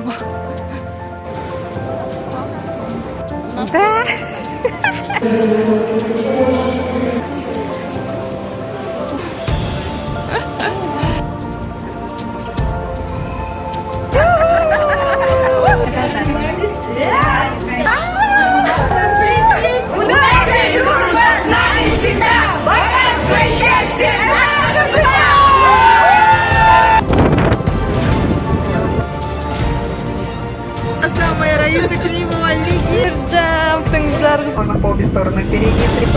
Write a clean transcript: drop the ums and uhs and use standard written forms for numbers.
мама. Да. Удача и дружба с нами всегда! Богатство и счастье – это наша судьба! Самая Раиса Кремова, лидер джампинг жар. На по обе стороны передние три.